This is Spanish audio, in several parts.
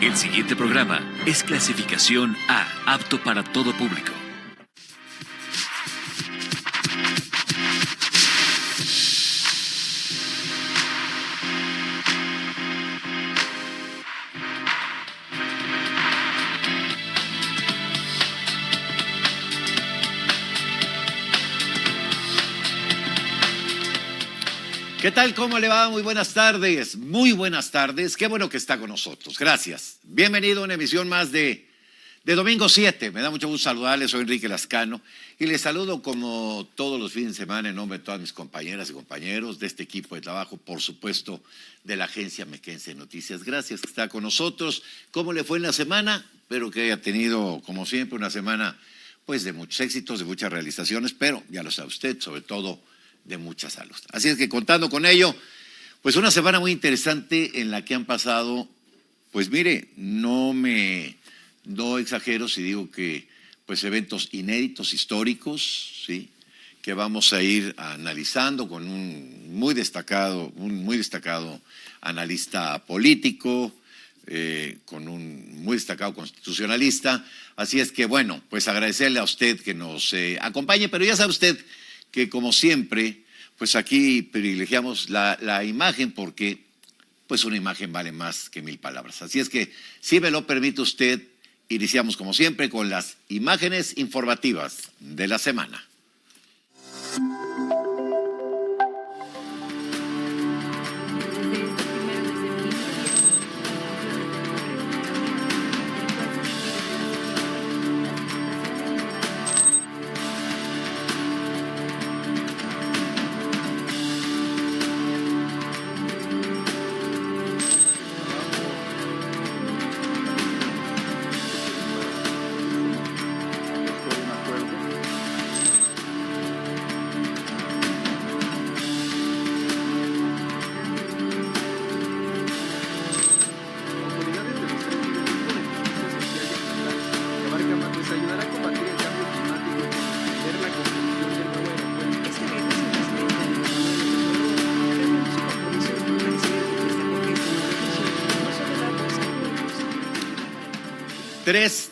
El siguiente programa es clasificación A, apto para todo público. ¿Qué tal? ¿Cómo le va? Muy buenas tardes. Muy buenas tardes. Qué bueno que está con nosotros. Gracias. Bienvenido a una emisión más de Domingo 7. Me da mucho gusto saludarles. Soy Enrique Lascano y les saludo como todos los fines de semana en nombre de todas mis compañeras y compañeros de este equipo de trabajo, por supuesto, de la agencia Mequense Noticias. Gracias que está con nosotros. ¿Cómo le fue en la semana? Espero que haya tenido, como siempre, una semana pues de muchos éxitos, de muchas realizaciones, pero ya lo sabe usted, sobre todo de mucha salud. Así es que contando con ello, pues una semana muy interesante en la que han pasado, pues mire, no exagero si digo que pues eventos inéditos, históricos, ¿sí? Que vamos a ir analizando con un muy destacado analista político, con un muy destacado constitucionalista. Así es que bueno, pues agradecerle a usted que nos acompañe, pero ya sabe usted que como siempre, pues aquí privilegiamos la imagen porque pues una imagen vale más que 1000 palabras. Así es que, si me lo permite usted, iniciamos como siempre con las imágenes informativas de la semana.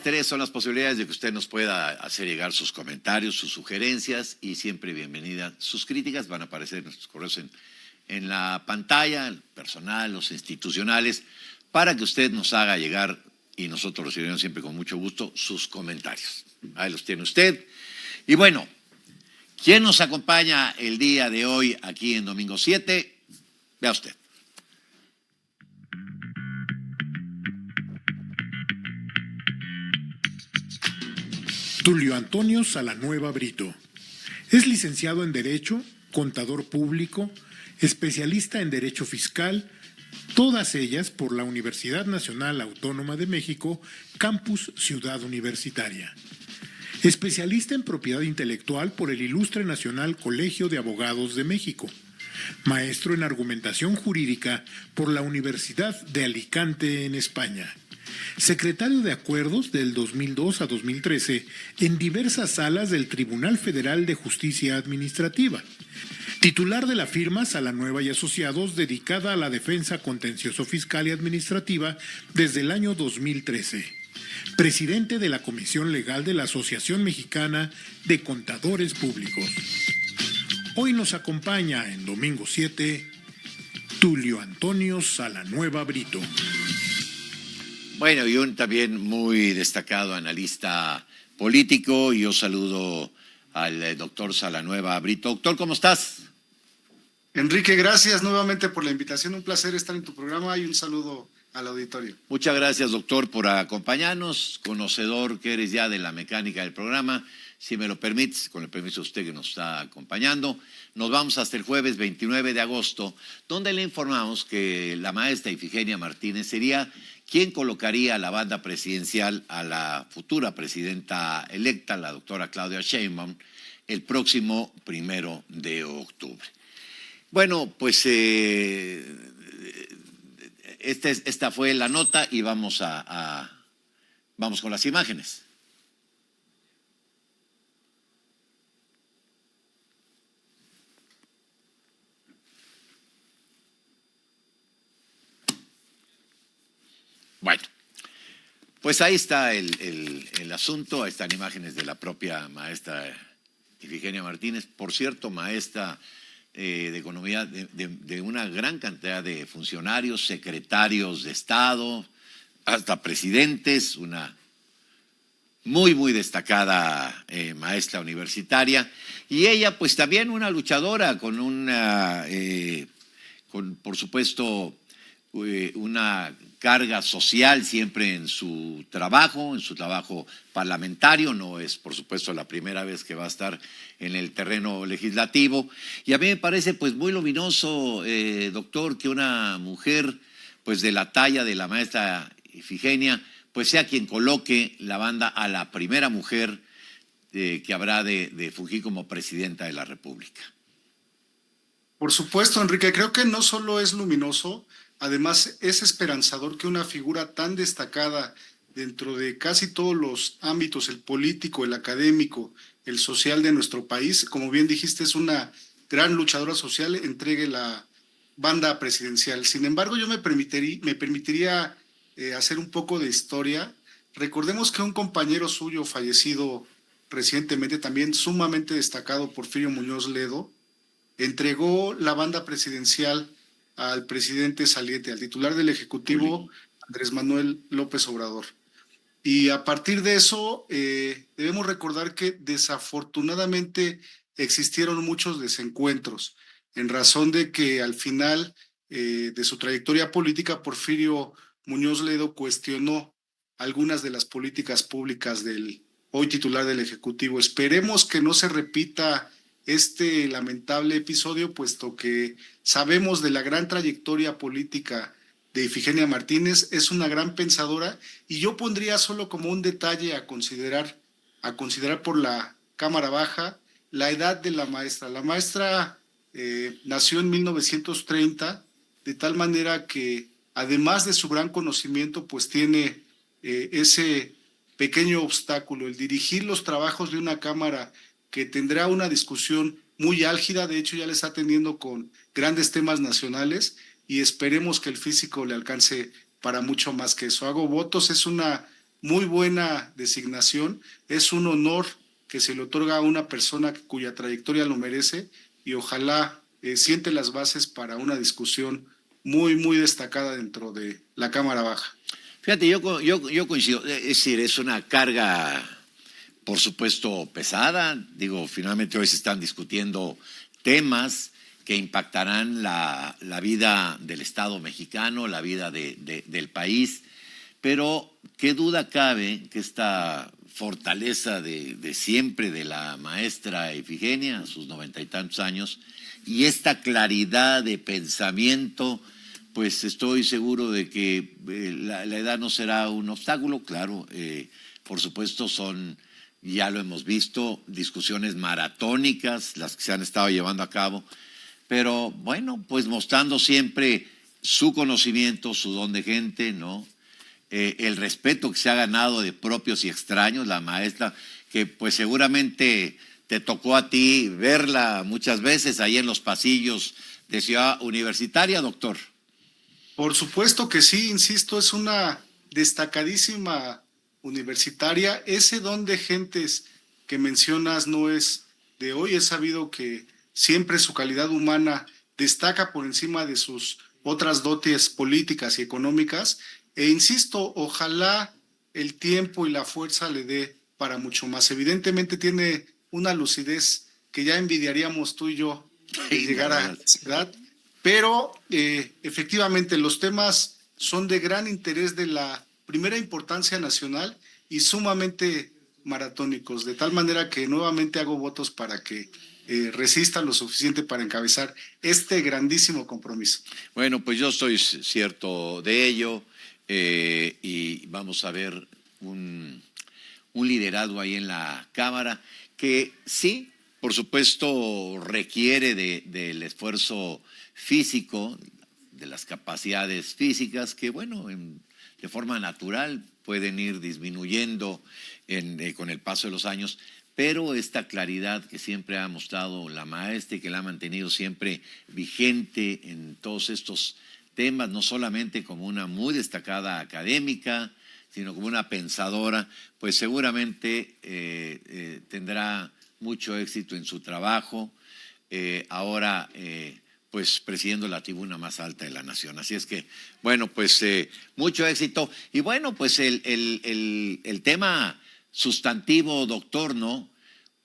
Tres son las posibilidades de que usted nos pueda hacer llegar sus comentarios, sus sugerencias y siempre bienvenida. Sus críticas van a aparecer en nuestros correos en la pantalla, el personal, los institucionales, para que usted nos haga llegar y nosotros recibiremos siempre con mucho gusto sus comentarios. Ahí los tiene usted. Y bueno, ¿quién nos acompaña el día de hoy aquí en Domingo 7? Vea usted. Tulio Antonio Salanueva Brito. Es licenciado en Derecho, contador público, especialista en Derecho Fiscal, todas ellas por la Universidad Nacional Autónoma de México, Campus Ciudad Universitaria. Especialista en Propiedad Intelectual por el Ilustre Nacional Colegio de Abogados de México. Maestro en Argumentación Jurídica por la Universidad de Alicante en España. Secretario de Acuerdos del 2002 a 2013 en diversas salas del Tribunal Federal de Justicia Administrativa. Titular de la firma Salanueva y Asociados dedicada a la defensa contencioso fiscal y administrativa desde el año 2013. Presidente de la Comisión Legal de la Asociación Mexicana de Contadores Públicos. Hoy nos acompaña en Domingo 7, Tulio Antonio Salanueva Brito. Bueno, y un también muy destacado analista político. Yo saludo al doctor Salanueva Brito. Doctor, ¿cómo estás? Enrique, gracias nuevamente por la invitación. Un placer estar en tu programa y un saludo al auditorio. Muchas gracias, doctor, por acompañarnos. Conocedor que eres ya de la mecánica del programa. Si me lo permites, con el permiso de usted que nos está acompañando, nos vamos hasta el jueves 29 de agosto, donde le informamos que la maestra Ifigenia Martínez sería quien colocaría a la banda presidencial a la futura presidenta electa, la doctora Claudia Sheinbaum, el próximo 1 de octubre. Bueno, pues esta fue la nota y vamos con las imágenes. Bueno, Pues ahí está el asunto, ahí están imágenes de la propia maestra Ifigenia Martínez, por cierto, maestra de economía de una gran cantidad de funcionarios, secretarios de Estado, hasta presidentes, una muy destacada maestra universitaria, y ella pues también una luchadora con por supuesto una carga social siempre en su trabajo parlamentario. No es, por supuesto, la primera vez que va a estar en el terreno legislativo. Y a mí me parece pues muy luminoso, doctor, que una mujer pues de la talla de la maestra Ifigenia pues sea quien coloque la banda a la primera mujer que habrá de fungir como presidenta de la República. Por supuesto, Enrique, creo que no solo es luminoso, además es esperanzador que una figura tan destacada dentro de casi todos los ámbitos, el político, el académico, el social de nuestro país, como bien dijiste, es una gran luchadora social, entregue la banda presidencial. Sin embargo, yo me permitiría hacer un poco de historia. Recordemos que un compañero suyo fallecido recientemente, también sumamente destacado, Porfirio Muñoz Ledo, entregó la banda presidencial al presidente saliente, al titular del Ejecutivo, Andrés Manuel López Obrador. Y a partir de eso, debemos recordar que desafortunadamente existieron muchos desencuentros, en razón de que al final de su trayectoria política, Porfirio Muñoz Ledo cuestionó algunas de las políticas públicas del hoy titular del Ejecutivo. Esperemos que no se repita este lamentable episodio, puesto que sabemos de la gran trayectoria política de Ifigenia Martínez, es una gran pensadora, y yo pondría solo como un detalle a considerar por la Cámara Baja, la edad de la maestra. La maestra nació en 1930, de tal manera que además de su gran conocimiento, pues tiene ese pequeño obstáculo, el dirigir los trabajos de una Cámara que tendrá una discusión muy álgida. De hecho ya le está atendiendo con grandes temas nacionales, y esperemos que el físico le alcance para mucho más que eso. Hago votos, es una muy buena designación, es un honor que se le otorga a una persona cuya trayectoria lo merece, y ojalá siente las bases para una discusión muy destacada dentro de la Cámara Baja. Fíjate, yo coincido, es decir, es una carga por supuesto pesada. Digo, finalmente hoy se están discutiendo temas que impactarán la vida del Estado mexicano, la vida del país, pero qué duda cabe que esta fortaleza de siempre de la maestra Ifigenia, a sus 90 y tantos años, y esta claridad de pensamiento, pues estoy seguro de que la edad no será un obstáculo. Claro, por supuesto ya lo hemos visto, discusiones maratónicas las que se han estado llevando a cabo, pero bueno, pues mostrando siempre su conocimiento, su don de gente, ¿no? El respeto que se ha ganado de propios y extraños, la maestra, que pues seguramente te tocó a ti verla muchas veces ahí en los pasillos de Ciudad Universitaria, doctor. Por supuesto que sí, insisto, es una destacadísima universitaria. Ese don de gentes que mencionas no es de hoy. Es sabido que siempre su calidad humana destaca por encima de sus otras dotes políticas y económicas, e insisto, ojalá el tiempo y la fuerza le dé para mucho más. Evidentemente tiene una lucidez que ya envidiaríamos tú y yo de llegar a esa edad, pero efectivamente los temas son de gran interés, de la primera importancia nacional y sumamente maratónicos, de tal manera que nuevamente hago votos para que resista lo suficiente para encabezar este grandísimo compromiso. Bueno, pues yo estoy cierto de ello, y vamos a ver un liderazgo ahí en la Cámara que sí, por supuesto, requiere del esfuerzo físico, de las capacidades físicas que, bueno, de forma natural pueden ir disminuyendo con el paso de los años, pero esta claridad que siempre ha mostrado la maestra y que la ha mantenido siempre vigente en todos estos temas, no solamente como una muy destacada académica, sino como una pensadora, pues seguramente tendrá mucho éxito en su trabajo, ahora pues presidiendo la tribuna más alta de la nación. Así es que, bueno, pues mucho éxito. Y bueno, pues el tema sustantivo, doctor, ¿no?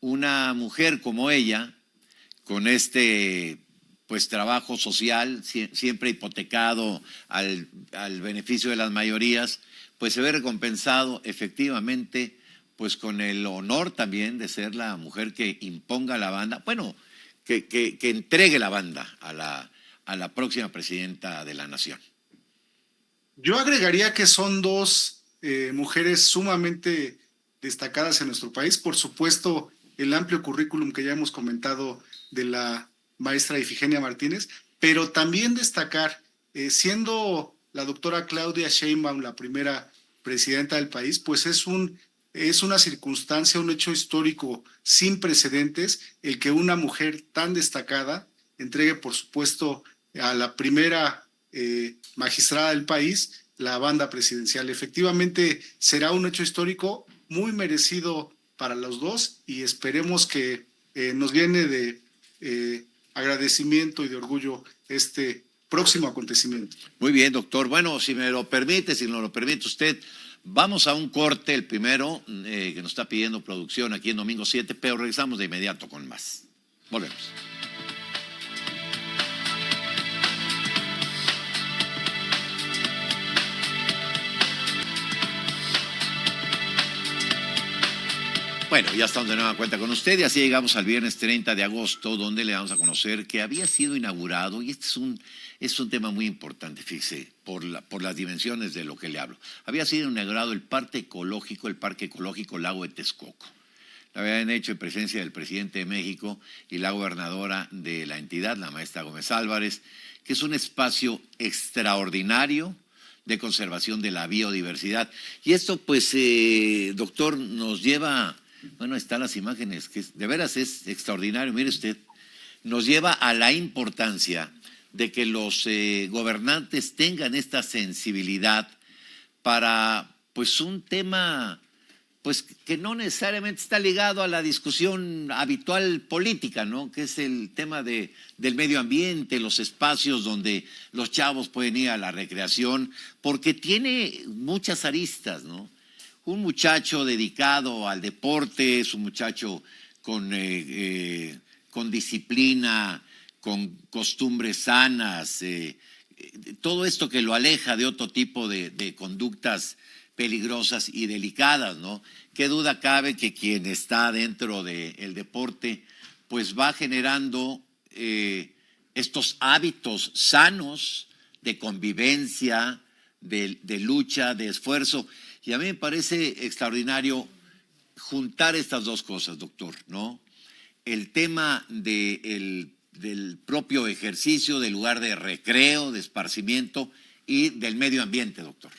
Una mujer como ella, con este pues trabajo social, siempre hipotecado al beneficio de las mayorías, pues se ve recompensado efectivamente pues con el honor también de ser la mujer que imponga la banda, bueno, que entregue la banda a la próxima presidenta de la nación. Yo agregaría que son dos mujeres sumamente destacadas en nuestro país. Por supuesto, el amplio currículum que ya hemos comentado de la maestra Ifigenia Martínez, pero también destacar, siendo la doctora Claudia Sheinbaum la primera presidenta del país, pues es una circunstancia, un hecho histórico sin precedentes, el que una mujer tan destacada entregue, por supuesto, a la primera magistrada del país la banda presidencial. Efectivamente, será un hecho histórico muy merecido para los dos y esperemos que nos llene de agradecimiento y de orgullo este próximo acontecimiento. Muy bien, doctor. Bueno, si me lo permite, si nos lo permite usted, vamos a un corte, el primero que nos está pidiendo producción aquí en Domingo 7, pero regresamos de inmediato con más. Volvemos. Bueno, ya estamos de nueva cuenta con usted y así llegamos al viernes 30 de agosto, donde le vamos a conocer que había sido inaugurado, y este es un tema muy importante, fíjese, por las dimensiones de lo que le hablo. Había sido inaugurado el Parque Ecológico Lago de Texcoco. Lo habían hecho en presencia del presidente de México y la gobernadora de la entidad, la maestra Gómez Álvarez, que es un espacio extraordinario de conservación de la biodiversidad. Y esto, pues, doctor, nos lleva... Bueno, están las imágenes, que de veras es extraordinario. Mire usted, nos lleva a la importancia de que los gobernantes tengan esta sensibilidad para, pues, un tema, pues, que no necesariamente está ligado a la discusión habitual política, ¿no? Que es el tema del medio ambiente, los espacios donde los chavos pueden ir a la recreación, porque tiene muchas aristas, ¿no? Un muchacho dedicado al deporte, es un muchacho con disciplina, con costumbres sanas, todo esto que lo aleja de otro tipo de conductas peligrosas y delicadas, ¿no? Qué duda cabe que quien está dentro del deporte, pues va generando estos hábitos sanos de convivencia, de lucha, de esfuerzo. Y a mí me parece extraordinario juntar estas dos cosas, doctor, ¿no? El tema del propio ejercicio, del lugar de recreo, de esparcimiento y del medio ambiente, doctor.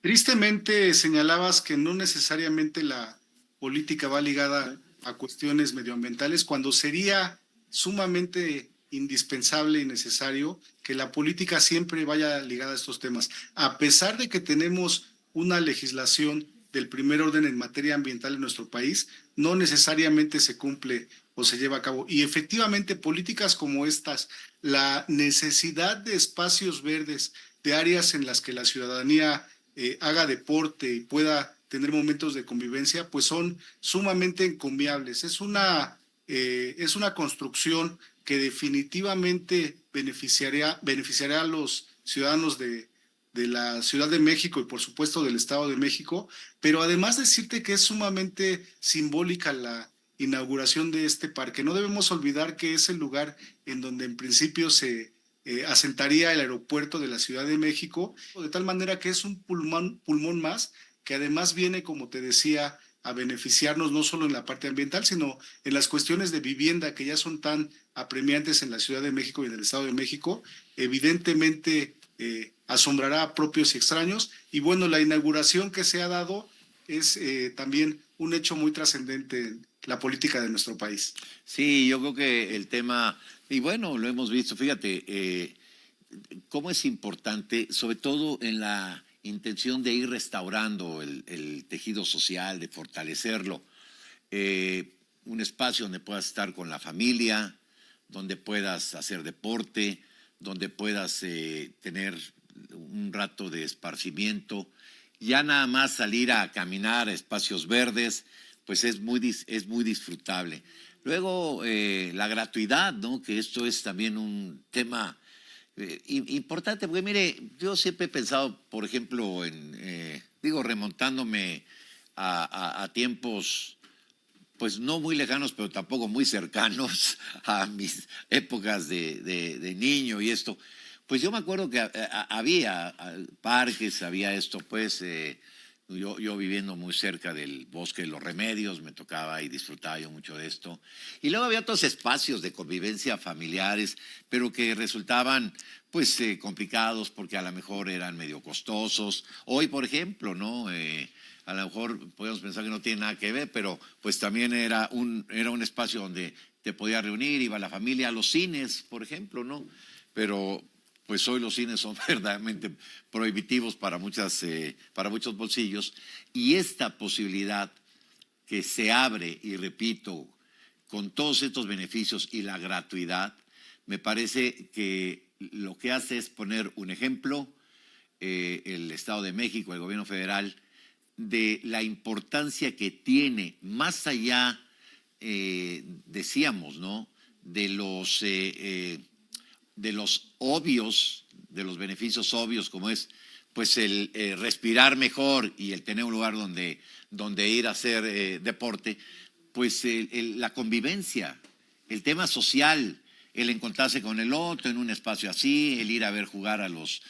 Tristemente señalabas que no necesariamente la política va ligada a cuestiones medioambientales, cuando sería sumamente indispensable y necesario que la política siempre vaya ligada a estos temas. A pesar de que tenemos una legislación del primer orden en materia ambiental en nuestro país, no necesariamente se cumple o se lleva a cabo. Y efectivamente, políticas como estas, la necesidad de espacios verdes, de áreas en las que la ciudadanía haga deporte y pueda tener momentos de convivencia, pues son sumamente encomiables. Es una construcción que definitivamente beneficiará a los ciudadanos de la Ciudad de México y por supuesto del Estado de México, pero además decirte que es sumamente simbólica la inauguración de este parque. No debemos olvidar que es el lugar en donde en principio se asentaría el aeropuerto de la Ciudad de México, de tal manera que es un pulmón más, que además viene, como te decía, a beneficiarnos no solo en la parte ambiental, sino en las cuestiones de vivienda que ya son tan apremiantes en la Ciudad de México y en el Estado de México. Evidentemente asombrará a propios y extraños, y bueno, la inauguración que se ha dado es también un hecho muy trascendente en la política de nuestro país. Sí, yo creo que el tema, y bueno, lo hemos visto, fíjate, cómo es importante, sobre todo en la intención de ir restaurando el tejido social, de fortalecerlo. Un espacio donde puedas estar con la familia, donde puedas hacer deporte, donde puedas tener un rato de esparcimiento. Ya nada más salir a caminar a espacios verdes, pues es muy disfrutable. Luego, la gratuidad, ¿no? Que esto es también un tema importante, porque mire, yo siempre he pensado, por ejemplo, remontándome a tiempos, pues no muy lejanos, pero tampoco muy cercanos a mis épocas de niño y esto. Pues yo me acuerdo que había parques, había esto, pues yo viviendo muy cerca del Bosque de los Remedios, me tocaba y disfrutaba yo mucho de esto. Y luego había otros espacios de convivencia familiares, pero que resultaban pues complicados porque a lo mejor eran medio costosos. Hoy, por ejemplo, ¿no? A lo mejor podemos pensar que no tiene nada que ver, pero pues también era un espacio donde te podías reunir, iba la familia a los cines, por ejemplo, ¿no? Pero pues hoy los cines son verdaderamente prohibitivos para muchos bolsillos, y esta posibilidad que se abre, y repito, con todos estos beneficios y la gratuidad, me parece que lo que hace es poner un ejemplo, el Estado de México, el gobierno federal, de la importancia que tiene, más allá, decíamos, ¿no?, de los obvios, de los beneficios obvios, como es pues el respirar mejor y el tener un lugar donde ir a hacer deporte, pues la convivencia, el tema social, el encontrarse con el otro en un espacio así, el ir a ver jugar a los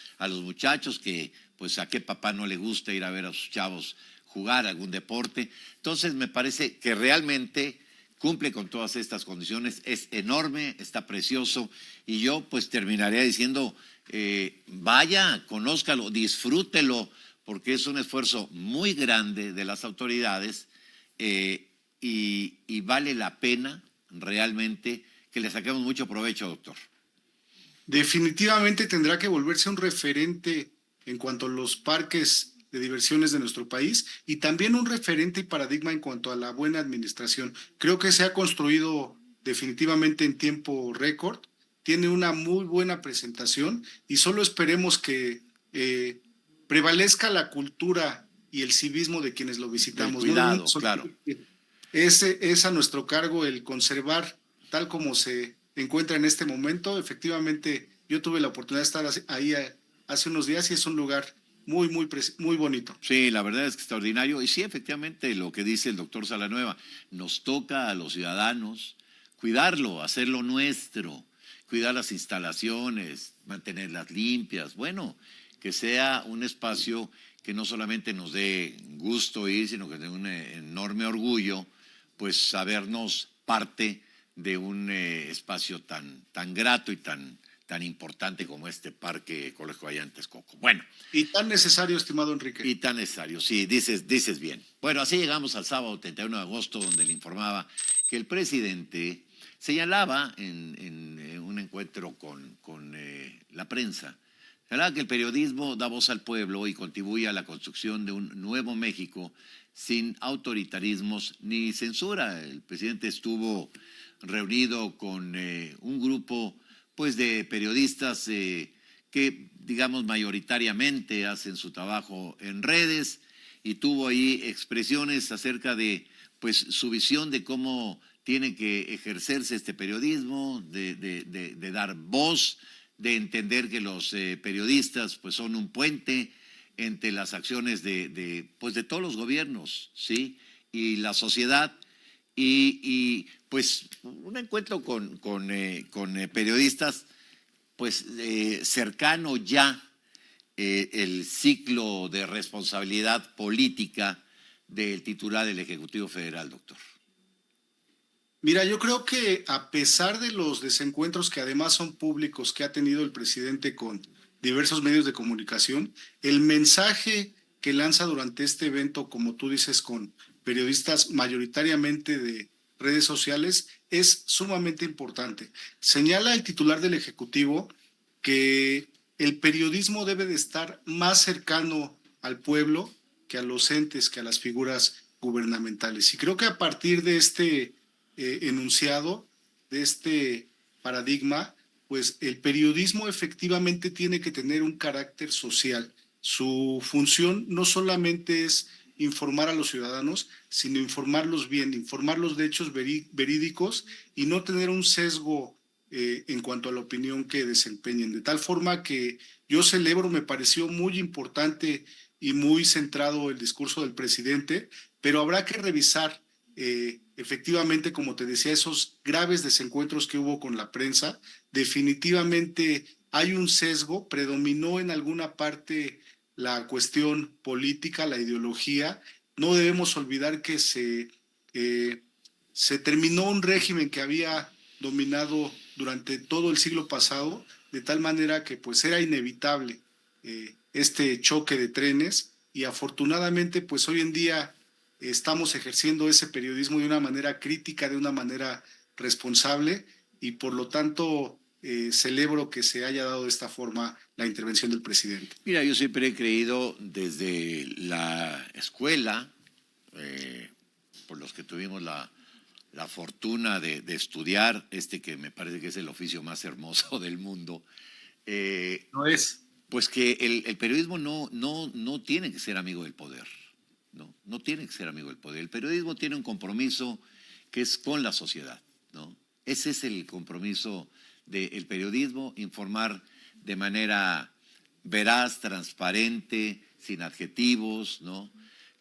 muchachos, que pues a qué papá no le gusta ir a ver a sus chavos jugar algún deporte. Entonces me parece que realmente cumple con todas estas condiciones, es enorme, está precioso, y yo pues terminaría diciendo, vaya, conózcalo, disfrútelo, porque es un esfuerzo muy grande de las autoridades, y vale la pena realmente que le saquemos mucho provecho, doctor. Definitivamente tendrá que volverse un referente en cuanto a los parques de diversiones de nuestro país, y también un referente y paradigma en cuanto a la buena administración. Creo que se ha construido definitivamente en tiempo récord, tiene una muy buena presentación, y solo esperemos que prevalezca la cultura y el civismo de quienes lo visitamos. El cuidado, no claro. Es a nuestro cargo el conservar tal como se encuentra en este momento. Efectivamente, yo tuve la oportunidad de estar ahí hace unos días, y es un lugar muy bonito. Sí, la verdad es que extraordinario. Y sí, efectivamente, lo que dice el doctor Salanueva, nos toca a los ciudadanos cuidarlo, hacerlo nuestro, cuidar las instalaciones, mantenerlas limpias. Bueno, que sea un espacio que no solamente nos dé gusto ir, sino que dé un enorme orgullo, pues sabernos parte de un espacio tan grato y tan importante como este Parque Ecológico allá en Texcoco. Bueno. Y tan necesario, estimado Enrique. Y tan necesario, sí, dices bien. Bueno, así llegamos al sábado 31 de agosto, donde le informaba que el presidente señalaba en un encuentro con la prensa, señalaba que el periodismo da voz al pueblo y contribuye a la construcción de un nuevo México sin autoritarismos ni censura. El presidente estuvo reunido con un grupo pues de periodistas que digamos mayoritariamente hacen su trabajo en redes, y tuvo ahí expresiones acerca de pues su visión de cómo tiene que ejercerse este periodismo, de dar voz, de entender que los periodistas pues son un puente entre las acciones de todos los gobiernos, ¿sí?, y la sociedad. Y pues un encuentro con periodistas, pues cercano ya el ciclo de responsabilidad política del titular del Ejecutivo Federal, doctor. Mira, yo creo que a pesar de los desencuentros que además son públicos que ha tenido el presidente con diversos medios de comunicación, el mensaje que lanza durante este evento, como tú dices, con periodistas mayoritariamente de redes sociales, es sumamente importante. Señala el titular del Ejecutivo que el periodismo debe de estar más cercano al pueblo que a los entes, que a las figuras gubernamentales. Y creo que a partir de este enunciado, de este paradigma, pues el periodismo efectivamente tiene que tener un carácter social. Su función no solamente es informar a los ciudadanos, sino informarlos bien, informarlos de hechos verídicos y no tener un sesgo en cuanto a la opinión que desempeñen. De tal forma que yo celebro, me pareció muy importante y muy centrado el discurso del presidente, pero habrá que revisar efectivamente, como te decía, esos graves desencuentros que hubo con la prensa. Definitivamente hay un sesgo, predominó en alguna parte la cuestión política, la ideología. No debemos olvidar que se terminó un régimen que había dominado durante todo el siglo pasado, de tal manera que pues era inevitable este choque de trenes, y afortunadamente pues hoy en día estamos ejerciendo ese periodismo de una manera crítica, de una manera responsable, y por lo tanto celebro que se haya dado de esta forma la intervención del presidente. Mira, yo siempre he creído desde la escuela, por los que tuvimos la fortuna de estudiar que me parece que es el oficio más hermoso del mundo. No es. Pues que el periodismo no tiene que ser amigo del poder. No tiene que ser amigo del poder. El periodismo tiene un compromiso que es con la sociedad, ¿no? Ese es el compromiso del periodismo, informar de manera veraz, transparente, sin adjetivos, ¿no?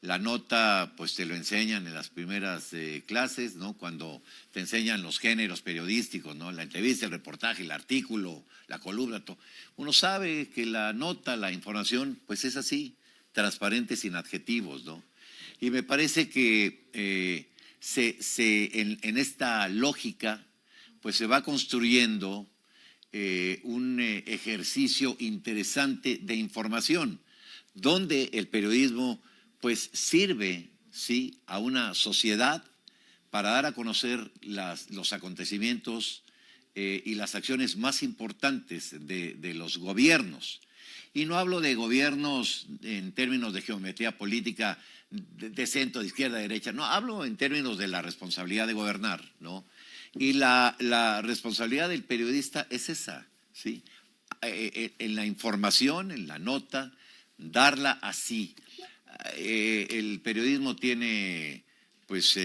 La nota, pues te lo enseñan en las primeras clases, ¿no? Cuando te enseñan los géneros periodísticos, ¿no? La entrevista, el reportaje, el artículo, la columna, todo. Uno sabe que la nota, la información, pues es así, transparente, sin adjetivos, ¿no? Y me parece que en esta lógica, pues se va construyendo un ejercicio interesante de información, donde el periodismo pues sirve, sí, a una sociedad para dar a conocer los acontecimientos y las acciones más importantes de los gobiernos. Y no hablo de gobiernos en términos de geometría política de centro, de izquierda, de derecha, no, hablo en términos de la responsabilidad de gobernar, ¿no? Y la responsabilidad del periodista es esa, ¿sí? En la información, en la nota, darla así. El periodismo tiene pues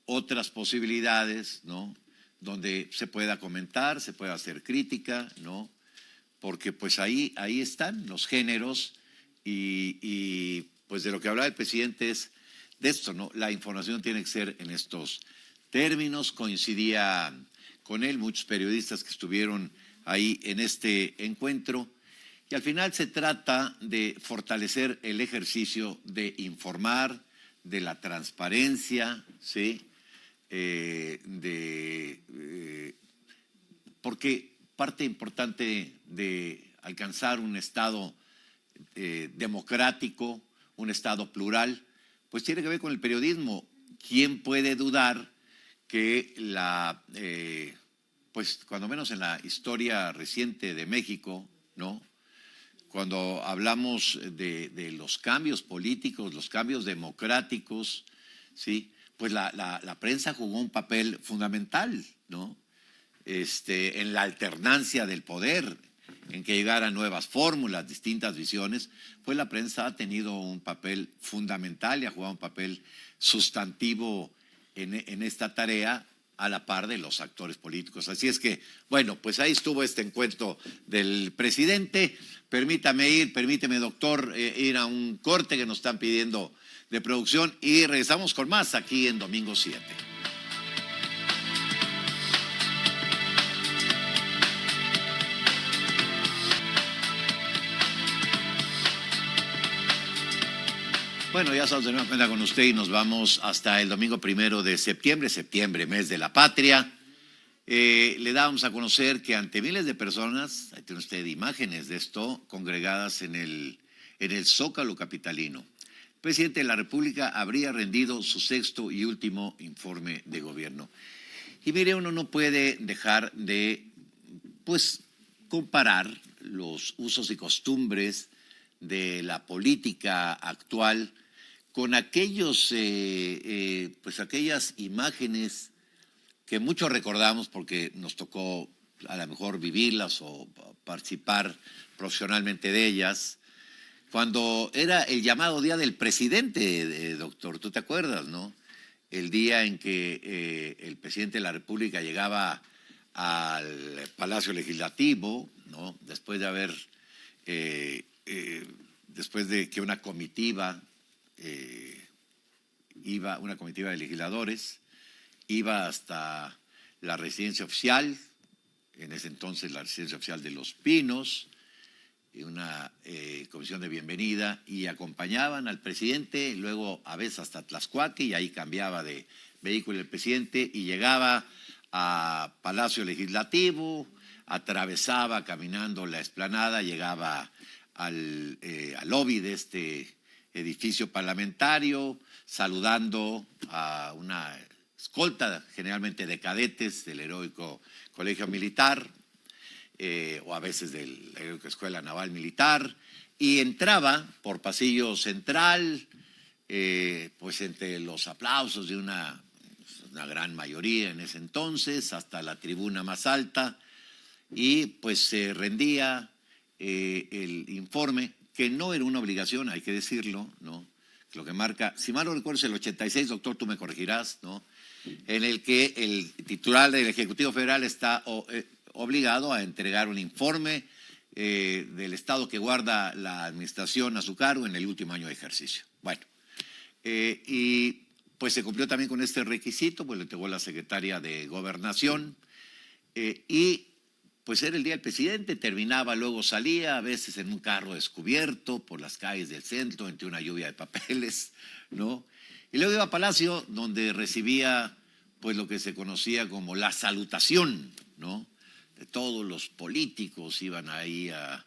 otras posibilidades, ¿no? Donde se pueda comentar, se pueda hacer crítica, ¿no? Porque pues ahí están los géneros y pues de lo que hablaba el presidente es de esto, ¿no? La información tiene que ser en estos términos. Coincidía con él muchos periodistas que estuvieron ahí en este encuentro. Y al final se trata de fortalecer el ejercicio de informar, de la transparencia, ¿sí? Porque parte importante de alcanzar un Estado democrático, un Estado plural, pues tiene que ver con el periodismo. ¿Quién puede dudar que pues cuando menos en la historia reciente de México, ¿no? Cuando hablamos de los cambios políticos, los cambios democráticos, ¿sí? Pues la prensa jugó un papel fundamental, ¿no? En la alternancia del poder, en que llegaran nuevas fórmulas, distintas visiones, pues la prensa ha tenido un papel fundamental y ha jugado un papel sustantivo en esta tarea, a la par de los actores políticos. Así es que, bueno, pues ahí estuvo este encuentro del presidente. Permíteme, doctor, ir a un corte que nos están pidiendo de producción y regresamos con más aquí en Domingo 7. Bueno, ya estamos de nueva cuenta con usted y nos vamos hasta el domingo 1 de septiembre, mes de la patria. Le dábamos a conocer que ante miles de personas, ahí tiene usted imágenes de esto, congregadas en el Zócalo capitalino, el presidente de la República habría rendido su sexto y último informe de gobierno. Y mire, uno no puede dejar de, pues, comparar los usos y costumbres de la política actual con aquellos, pues aquellas imágenes que muchos recordamos porque nos tocó a lo mejor vivirlas o participar profesionalmente de ellas, cuando era el llamado Día del Presidente, doctor, ¿tú te acuerdas, no? El día en que el presidente de la República llegaba al Palacio Legislativo, ¿no? Después de que una comitiva una comitiva de legisladores iba hasta la residencia oficial, en ese entonces la residencia oficial de Los Pinos, una comisión de bienvenida, y acompañaban al presidente, luego a veces hasta Tlaxcuaque, y ahí cambiaba de vehículo el presidente y llegaba a Palacio Legislativo, atravesaba caminando la explanada, llegaba al lobby de este edificio parlamentario, saludando a una escolta generalmente de cadetes del heroico Colegio Militar, o a veces de la heroica Escuela Naval Militar, y entraba por pasillo central, pues entre los aplausos de una gran mayoría en ese entonces, hasta la tribuna más alta, y pues se rendía el informe, que no era una obligación, hay que decirlo, ¿no? Lo que marca, si mal no recuerdo, es el 86, doctor, tú me corregirás, ¿no? En el que el titular del Ejecutivo Federal está obligado a entregar un informe del estado que guarda la administración a su cargo en el último año de ejercicio. Bueno, y pues se cumplió también con este requisito, pues lo entregó la secretaria de Gobernación, y pues era el día del presidente, terminaba, luego salía, a veces en un carro descubierto por las calles del centro, entre una lluvia de papeles, ¿no? Y luego iba a Palacio, donde recibía pues lo que se conocía como la salutación, ¿no? De todos los políticos iban ahí a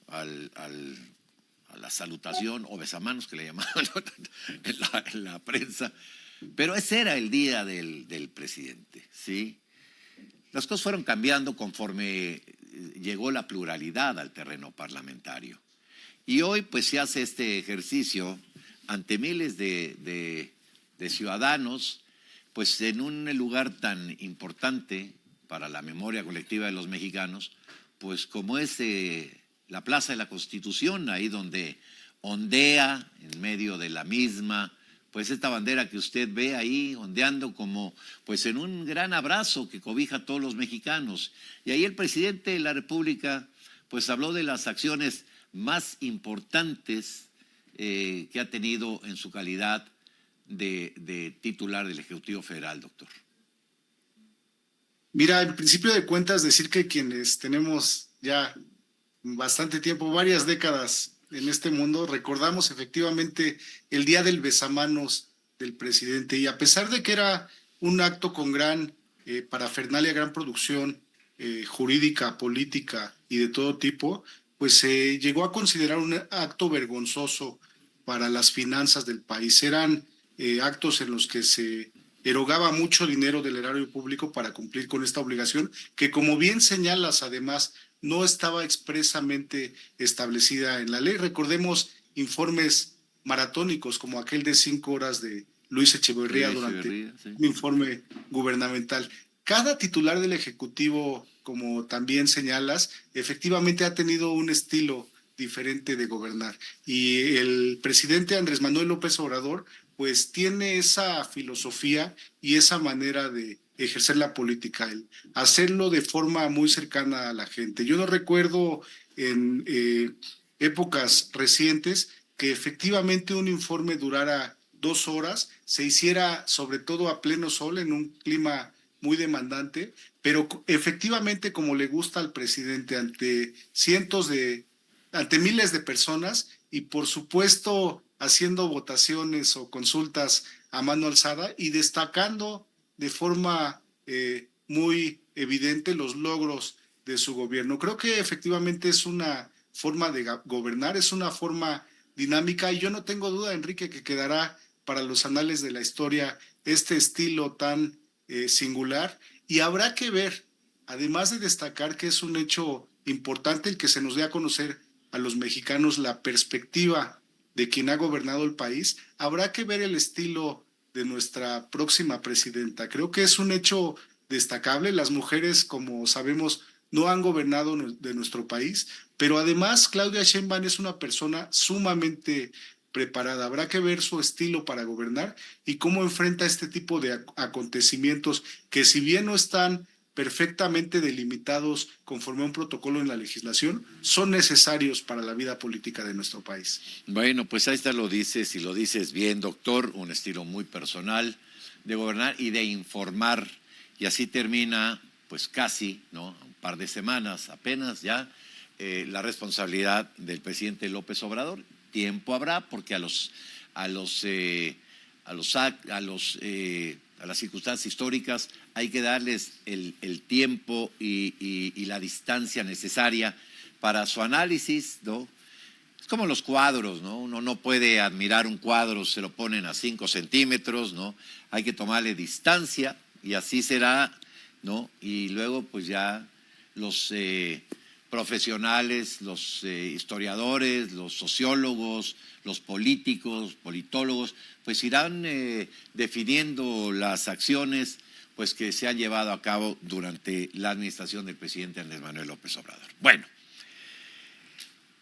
la salutación, o besamanos que le llamaban en la prensa. Pero ese era el día del presidente, ¿sí? Las cosas fueron cambiando conforme llegó la pluralidad al terreno parlamentario. Y hoy pues se hace este ejercicio ante miles de ciudadanos, pues en un lugar tan importante para la memoria colectiva de los mexicanos, pues como es la Plaza de la Constitución, ahí donde ondea en medio de la misma, pues esta bandera que usted ve ahí ondeando como pues en un gran abrazo que cobija a todos los mexicanos. Y ahí el presidente de la República pues habló de las acciones más importantes que ha tenido en su calidad de titular del Ejecutivo Federal, doctor. Mira, en principio de cuentas, decir que quienes tenemos ya bastante tiempo, varias décadas en este mundo, recordamos efectivamente el día del besamanos del presidente, y a pesar de que era un acto con gran parafernalia, gran producción jurídica, política y de todo tipo, pues se llegó a considerar un acto vergonzoso para las finanzas del país. Eran actos en los que se erogaba mucho dinero del erario público para cumplir con esta obligación, que como bien señalas, además, no estaba expresamente establecida en la ley. Recordemos informes maratónicos como aquel de 5 horas de Luis Echeverría durante sí, un informe gubernamental. Cada titular del Ejecutivo, como también señalas, efectivamente ha tenido un estilo diferente de gobernar. Y el presidente Andrés Manuel López Obrador pues tiene esa filosofía y esa manera de ejercer la política, el hacerlo de forma muy cercana a la gente. Yo no recuerdo en épocas recientes que efectivamente un informe durara 2 horas, se hiciera sobre todo a pleno sol en un clima muy demandante, pero efectivamente como le gusta al presidente ante miles de personas, y por supuesto haciendo votaciones o consultas a mano alzada y destacando de forma muy evidente los logros de su gobierno. Creo que efectivamente es una forma de gobernar, es una forma dinámica, y yo no tengo duda, Enrique, que quedará para los anales de la historia este estilo tan singular, y habrá que ver, además de destacar que es un hecho importante el que se nos dé a conocer a los mexicanos la perspectiva de quien ha gobernado el país, habrá que ver el estilo de nuestra próxima presidenta. Creo que es un hecho destacable. Las mujeres, como sabemos, no han gobernado de nuestro país, pero además Claudia Sheinbaum es una persona sumamente preparada. Habrá que ver su estilo para gobernar y cómo enfrenta este tipo de acontecimientos que, si bien no están perfectamente delimitados conforme a un protocolo en la legislación, son necesarios para la vida política de nuestro país. Bueno, pues ahí está, lo dices y lo dices bien, doctor, un estilo muy personal de gobernar y de informar. Y así termina, pues casi, ¿no? Un par de semanas apenas ya, la responsabilidad del presidente López Obrador. Tiempo habrá, porque a las circunstancias históricas hay que darles el tiempo y la distancia necesaria para su análisis, ¿no? Es como los cuadros, ¿no? Uno no puede admirar un cuadro, se lo ponen a 5 centímetros, ¿no? Hay que tomarle distancia y así será, ¿no? Y luego pues ya los profesionales, los historiadores, los sociólogos, los políticos, politólogos, pues irán definiendo las acciones pues que se han llevado a cabo durante la administración del presidente Andrés Manuel López Obrador. Bueno,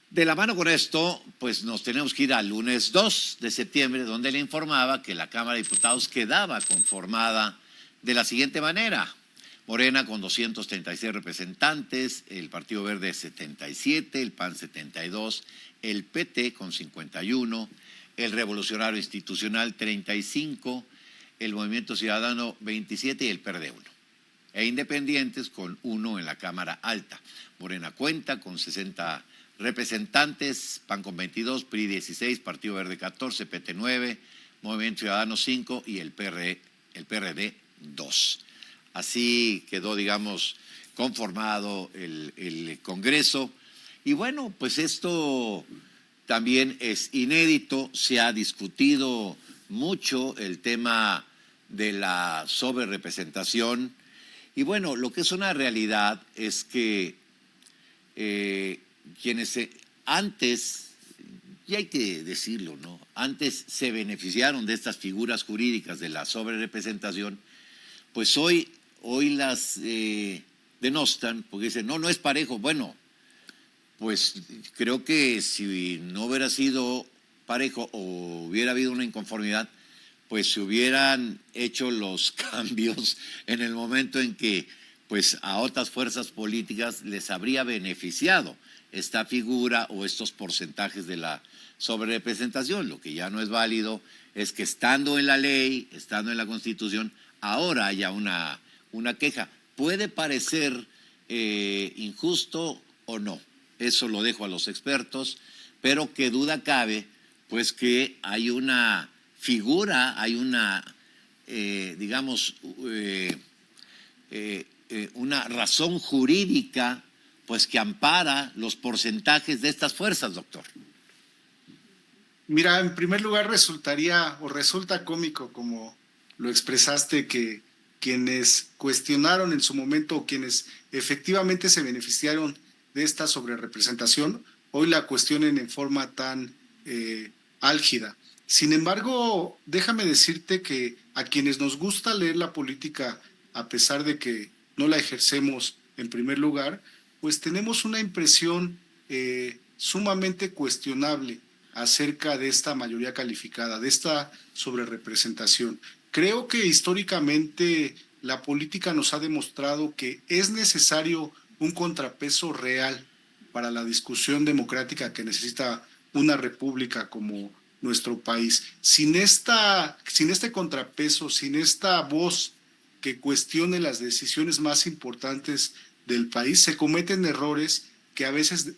de la mano con esto, pues nos tenemos que ir al lunes 2 de septiembre, donde le informaba que la Cámara de Diputados quedaba conformada de la siguiente manera: Morena con 236 representantes, el Partido Verde 77, el PAN 72, el PT con 51, el Revolucionario Institucional 35, el Movimiento Ciudadano 27 y el PRD 1. E independientes con 1 en la Cámara Alta. Morena cuenta con 60 representantes, PAN con 22, PRI 16, Partido Verde 14, PT 9, Movimiento Ciudadano 5 y el PRD 2. Así quedó, digamos, conformado el Congreso. Y bueno, pues esto también es inédito. Se ha discutido mucho el tema de la sobrerepresentación. Y bueno, lo que es una realidad es que quienes antes, y hay que decirlo, ¿no? Antes se beneficiaron de estas figuras jurídicas de la sobrerepresentación, pues hoy las denostan porque dicen, no es parejo. Bueno, pues creo que si no hubiera sido parejo o hubiera habido una inconformidad, pues se hubieran hecho los cambios en el momento en que pues a otras fuerzas políticas les habría beneficiado esta figura o estos porcentajes de la sobrerepresentación. Lo que ya no es válido es que estando en la ley, estando en la Constitución, ahora haya una queja. Puede parecer injusto o no, eso lo dejo a los expertos, pero qué duda cabe, pues que hay una figura, hay una, una razón jurídica, pues que ampara los porcentajes de estas fuerzas, doctor. Mira, en primer lugar resulta cómico, como lo expresaste, que quienes cuestionaron en su momento o quienes efectivamente se beneficiaron de esta sobrerepresentación, hoy la cuestionen en forma tan álgida. Sin embargo, déjame decirte que a quienes nos gusta leer la política, a pesar de que no la ejercemos en primer lugar, pues tenemos una impresión sumamente cuestionable acerca de esta mayoría calificada, de esta sobrerepresentación. Creo que históricamente la política nos ha demostrado que es necesario un contrapeso real para la discusión democrática que necesita una república como nuestro país. Sin este contrapeso, sin esta voz que cuestione las decisiones más importantes del país, se cometen errores que a veces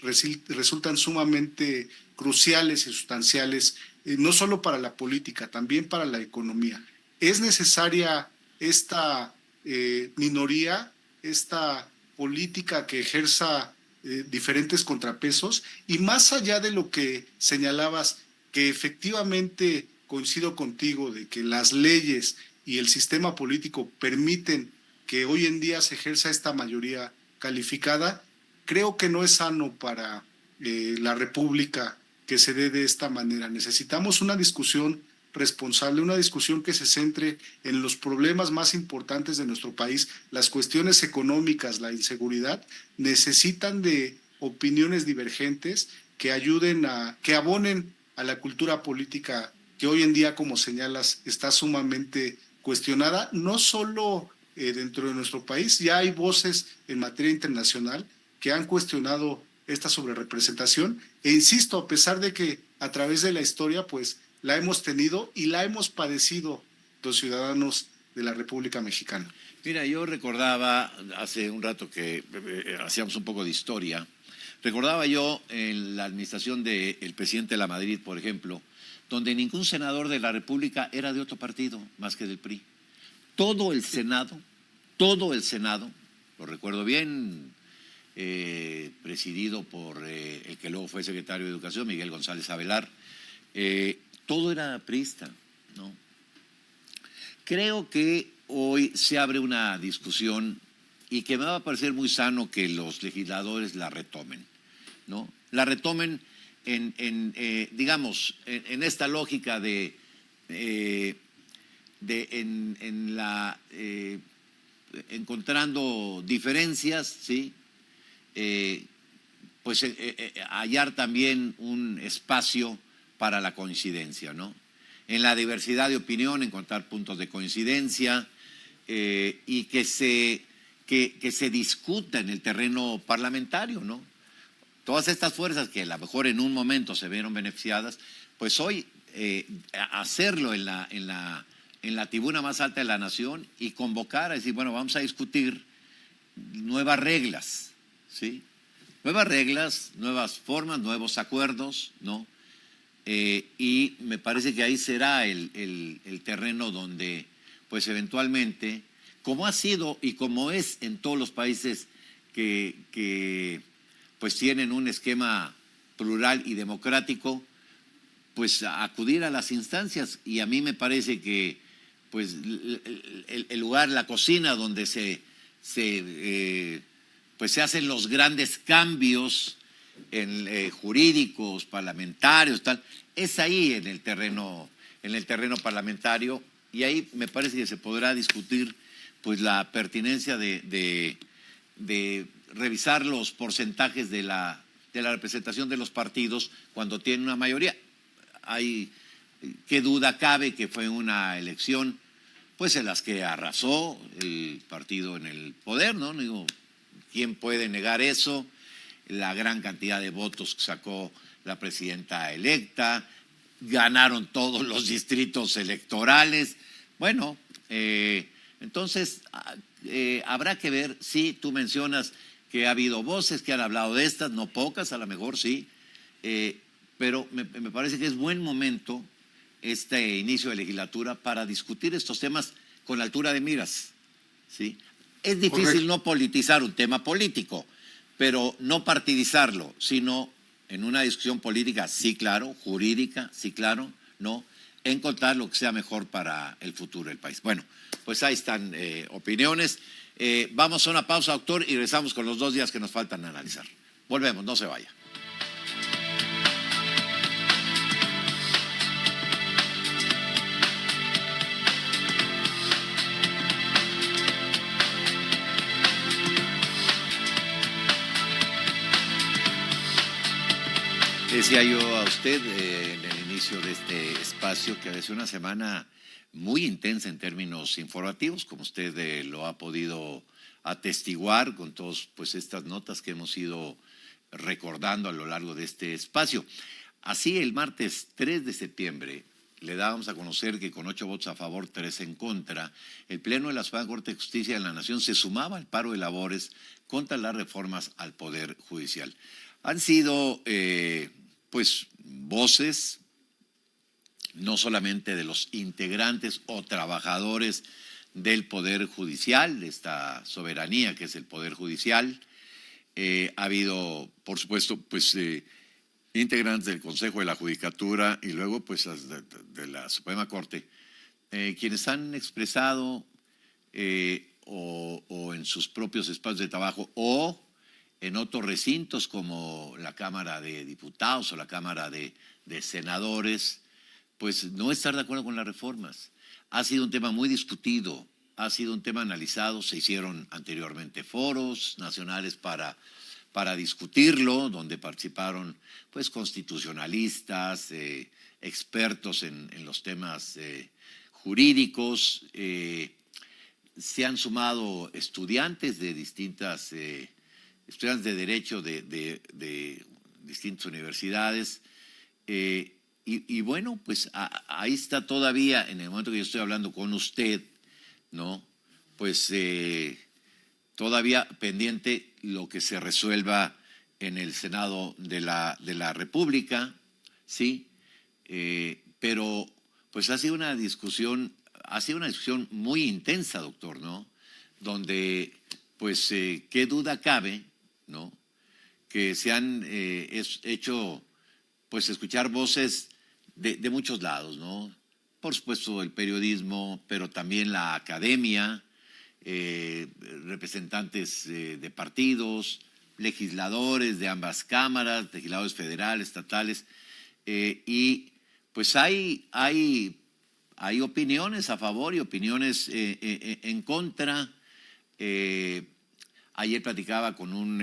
resultan sumamente cruciales y sustanciales, no solo para la política, también para la economía. Es necesaria esta minoría, esta política que ejerza diferentes contrapesos, y más allá de lo que señalabas, que efectivamente coincido contigo de que las leyes y el sistema político permiten que hoy en día se ejerza esta mayoría calificada, creo que no es sano para la República que se dé de esta manera. Necesitamos una discusión responsable, una discusión que se centre en los problemas más importantes de nuestro país. Las cuestiones económicas, la inseguridad, necesitan de opiniones divergentes que ayuden que abonen a la cultura política que hoy en día, como señalas, está sumamente cuestionada, no solo dentro de nuestro país. Ya hay voces en materia internacional que han cuestionado esta sobrerepresentación, e insisto, a pesar de que a través de la historia pues la hemos tenido y la hemos padecido los ciudadanos de la República Mexicana. Mira, yo recordaba hace un rato que hacíamos un poco de historia, recordaba yo en la administración del presidente de la Madrid, por ejemplo, donde ningún senador de la República era de otro partido más que del PRI. Todo el Senado, lo recuerdo bien, presidido por el que luego fue secretario de Educación, Miguel González Avelar, todo era priista, ¿no? Creo que hoy se abre una discusión y que me va a parecer muy sano que los legisladores la retomen, ¿no? La retomen digamos, en esta lógica encontrando diferencias, ¿sí? Hallar también un espacio para la coincidencia, ¿no? En la diversidad de opinión, encontrar puntos de coincidencia y que se discuta en el terreno parlamentario, ¿no? Todas estas fuerzas que a lo mejor en un momento se vieron beneficiadas, pues hoy hacerlo en la tribuna más alta de la nación y convocar a decir, bueno, vamos a discutir nuevas reglas, ¿sí? Nuevas reglas, nuevas formas, nuevos acuerdos, ¿no? Y me parece que ahí será el terreno donde, pues eventualmente, como ha sido y como es en todos los países que pues tienen un esquema plural y democrático, pues acudir a las instancias. Y a mí me parece que pues el lugar, la cocina donde se hacen los grandes cambios jurídicos, parlamentarios, tal, es ahí en el terreno parlamentario, y ahí me parece que se podrá discutir pues la pertinencia de revisar los porcentajes de la representación de los partidos cuando tienen una mayoría. Qué duda cabe que fue una elección pues en las que arrasó el partido en el poder, ¿no? Digo, ¿quién puede negar eso? La gran cantidad de votos que sacó la presidenta electa, ganaron todos los distritos electorales. Bueno, entonces habrá que ver. Sí, tú mencionas que ha habido voces que han hablado de estas, no pocas, a lo mejor sí, pero me parece que es buen momento este inicio de legislatura para discutir estos temas con altura de miras, ¿sí? Es difícil Correcto. no politizar un tema político, pero no partidizarlo, sino en una discusión política, sí, claro, jurídica, sí, claro, no, encontrar lo que sea mejor para el futuro del país. Bueno, pues ahí están opiniones. Vamos a una pausa, doctor, y regresamos con los 2 días que nos faltan analizar. Volvemos, no se vaya. Decía yo a usted en el inicio de este espacio que ha sido una semana muy intensa en términos informativos, como usted lo ha podido atestiguar con todas pues estas notas que hemos ido recordando a lo largo de este espacio. Así, el martes 3 de septiembre le dábamos a conocer que con 8 votos a favor, 3 en contra, el Pleno de la Suprema Corte de Justicia de la Nación se sumaba al paro de labores contra las reformas al Poder Judicial. Han sido pues voces no solamente de los integrantes o trabajadores del Poder Judicial, de esta soberanía que es el Poder Judicial. Ha habido, por supuesto, pues integrantes del Consejo de la Judicatura y luego pues de la Suprema Corte, quienes han expresado o en sus propios espacios de trabajo o en otros recintos como la Cámara de Diputados o la Cámara de Senadores, pues no estar de acuerdo con las reformas. Ha sido un tema muy discutido, ha sido un tema analizado, se hicieron anteriormente foros nacionales para discutirlo, donde participaron pues constitucionalistas, expertos en los temas jurídicos, se han sumado estudiantes de distintas, estudiantes de derecho de distintas universidades, y bueno, pues ahí está todavía, en el momento que yo estoy hablando con usted, ¿no? Pues todavía pendiente lo que se resuelva en el Senado de la República, ¿sí? Pero pues ha sido una discusión muy intensa, doctor, ¿no? Donde, pues, qué duda cabe, ¿no? Que se han hecho, pues, escuchar voces de muchos lados, ¿no? Por supuesto el periodismo, pero también la academia, representantes de partidos, legisladores de ambas cámaras, legisladores federales, estatales, y pues hay opiniones a favor y opiniones en contra. Ayer platicaba con un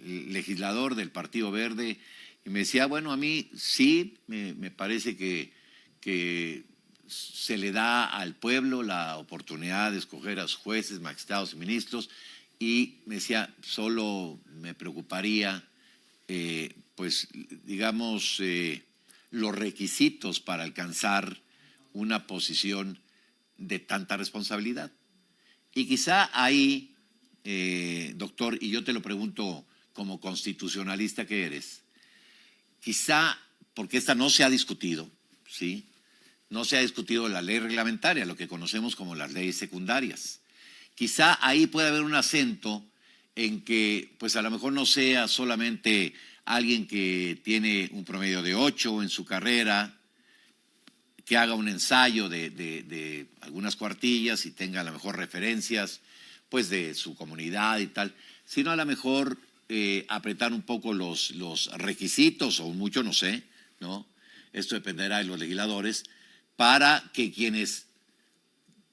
legislador del Partido Verde y me decía, bueno, a mí sí, me parece que se le da al pueblo la oportunidad de escoger a sus jueces, magistrados y ministros, y me decía, solo me preocuparía, pues, digamos, los requisitos para alcanzar una posición de tanta responsabilidad. Y quizá ahí, doctor, y yo te lo pregunto como constitucionalista que eres, quizá, porque esta no se ha discutido, ¿sí? No se ha discutido la ley reglamentaria, lo que conocemos como las leyes secundarias. Quizá ahí puede haber un acento en que, pues a lo mejor no sea solamente alguien que tiene un promedio de 8 en su carrera, que haga un ensayo de algunas cuartillas y tenga a lo mejor referencias pues de su comunidad y tal, sino a lo mejor apretar un poco los requisitos, o mucho, no sé, ¿no? Esto dependerá de los legisladores, para que quienes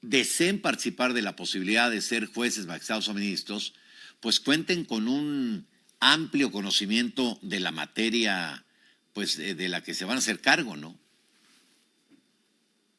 deseen participar de la posibilidad de ser jueces, magistrados o ministros, pues cuenten con un amplio conocimiento de la materia, pues de la que se van a hacer cargo, ¿no?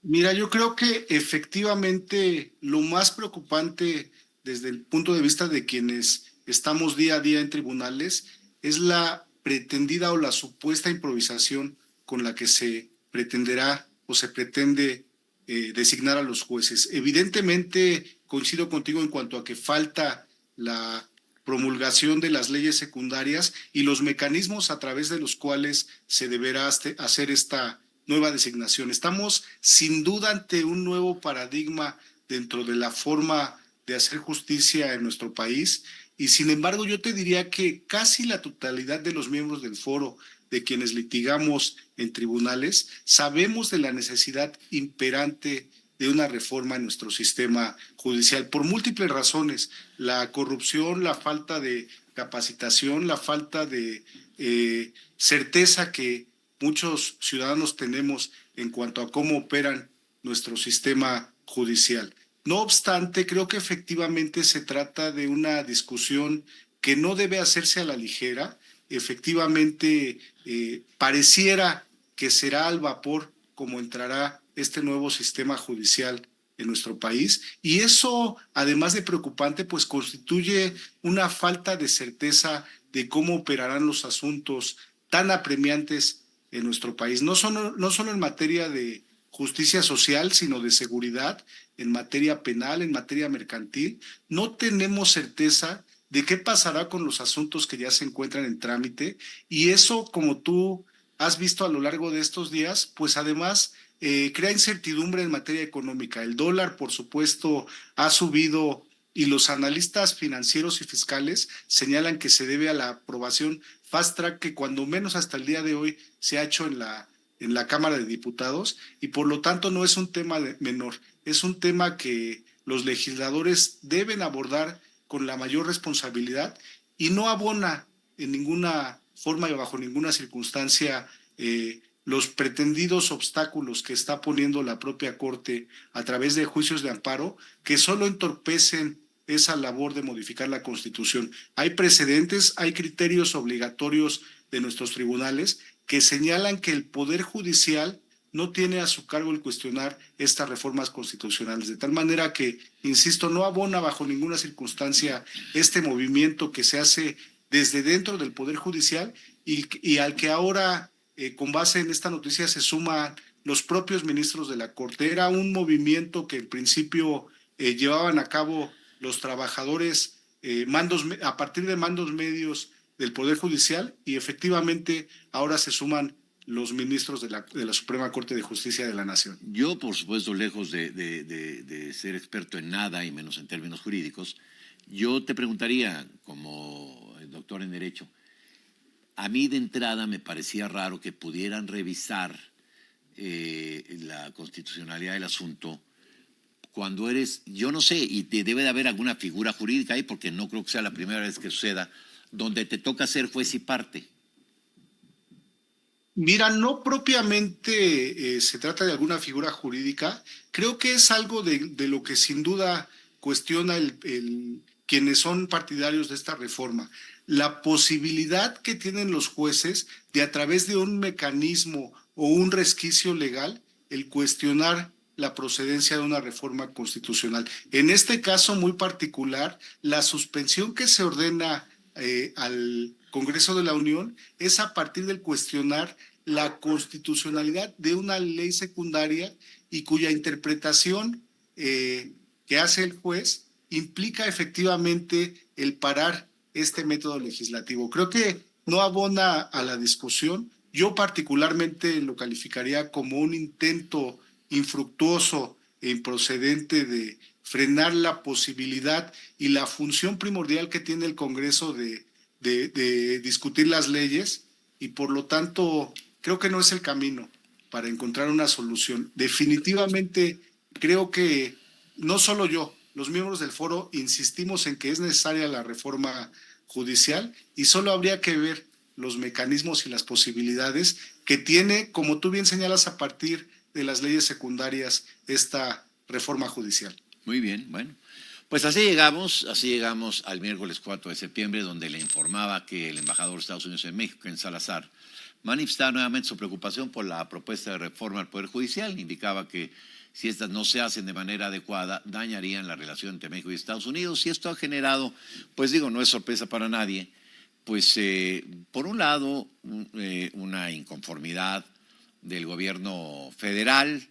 Mira, yo creo que efectivamente lo más preocupante desde el punto de vista de quienes estamos día a día en tribunales es la pretendida o la supuesta improvisación con la que se pretenderá o se pretende designar a los jueces. Evidentemente coincido contigo en cuanto a que falta la promulgación de las leyes secundarias y los mecanismos a través de los cuales se deberá hacer esta nueva designación. Estamos sin duda ante un nuevo paradigma dentro de la forma de hacer justicia en nuestro país, y sin embargo yo te diría que casi la totalidad de los miembros del foro, de quienes litigamos en tribunales, sabemos de la necesidad imperante de una reforma en nuestro sistema judicial por múltiples razones: la corrupción, la falta de capacitación, la falta de certeza que muchos ciudadanos tenemos en cuanto a cómo operan nuestro sistema judicial. No obstante, creo que efectivamente se trata de una discusión que no debe hacerse a la ligera. Efectivamente, pareciera que será al vapor como entrará este nuevo sistema judicial en nuestro país, y eso, además de preocupante, pues constituye una falta de certeza de cómo operarán los asuntos tan apremiantes en nuestro país, no solo en materia de justicia social, sino de seguridad, en materia penal, en materia mercantil. No tenemos certeza de qué pasará con los asuntos que ya se encuentran en trámite, y eso, como tú has visto a lo largo de estos días, pues además crea incertidumbre en materia económica. El dólar, por supuesto, ha subido, y los analistas financieros y fiscales señalan que se debe a la aprobación fast track que cuando menos hasta el día de hoy se ha hecho en la Cámara de Diputados, y por lo tanto no es un tema menor, es un tema que los legisladores deben abordar con la mayor responsabilidad y no abona en ninguna forma y bajo ninguna circunstancia los pretendidos obstáculos que está poniendo la propia Corte a través de juicios de amparo, que solo entorpecen esa labor de modificar la Constitución. Hay precedentes, hay criterios obligatorios de nuestros tribunales que señalan que el Poder Judicial no tiene a su cargo el cuestionar estas reformas constitucionales, de tal manera que, insisto, no abona bajo ninguna circunstancia este movimiento que se hace desde dentro del Poder Judicial y al que ahora, con base en esta noticia, se suman los propios ministros de la Corte. Era un movimiento que en principio llevaban a cabo los trabajadores a partir de mandos medios del Poder Judicial, y efectivamente ahora se suman los ministros de la Suprema Corte de Justicia de la Nación. Yo, por supuesto, lejos de ser experto en nada y menos en términos jurídicos, yo te preguntaría, como doctor en Derecho, a mí de entrada me parecía raro que pudieran revisar la constitucionalidad del asunto cuando eres, yo no sé, y debe de haber alguna figura jurídica ahí, porque no creo que sea la primera vez que suceda, donde te toca ser juez y parte. Mira, no propiamente se trata de alguna figura jurídica, creo que es algo de lo que sin duda cuestiona quienes son partidarios de esta reforma. La posibilidad que tienen los jueces de, a través de un mecanismo o un resquicio legal, el cuestionar la procedencia de una reforma constitucional. En este caso muy particular, la suspensión que se ordena al Congreso de la Unión es a partir del cuestionar la constitucionalidad de una ley secundaria y cuya interpretación que hace el juez implica efectivamente el parar este método legislativo. Creo que no abona a la discusión. Yo particularmente lo calificaría como un intento infructuoso e improcedente de frenar la posibilidad y la función primordial que tiene el Congreso de discutir las leyes, y por lo tanto creo que no es el camino para encontrar una solución. Definitivamente creo que no solo yo, los miembros del foro insistimos en que es necesaria la reforma judicial, y solo habría que ver los mecanismos y las posibilidades que tiene, como tú bien señalas, a partir de las leyes secundarias esta reforma judicial. Muy bien, bueno. Pues así llegamos al miércoles 4 de septiembre, donde le informaba que el embajador de Estados Unidos en México, Ken Salazar, manifestaba nuevamente su preocupación por la propuesta de reforma al Poder Judicial. Indicaba que si estas no se hacen de manera adecuada, dañarían la relación entre México y Estados Unidos. Y esto ha generado, pues digo, no es sorpresa para nadie, pues por un lado, una inconformidad del gobierno federal,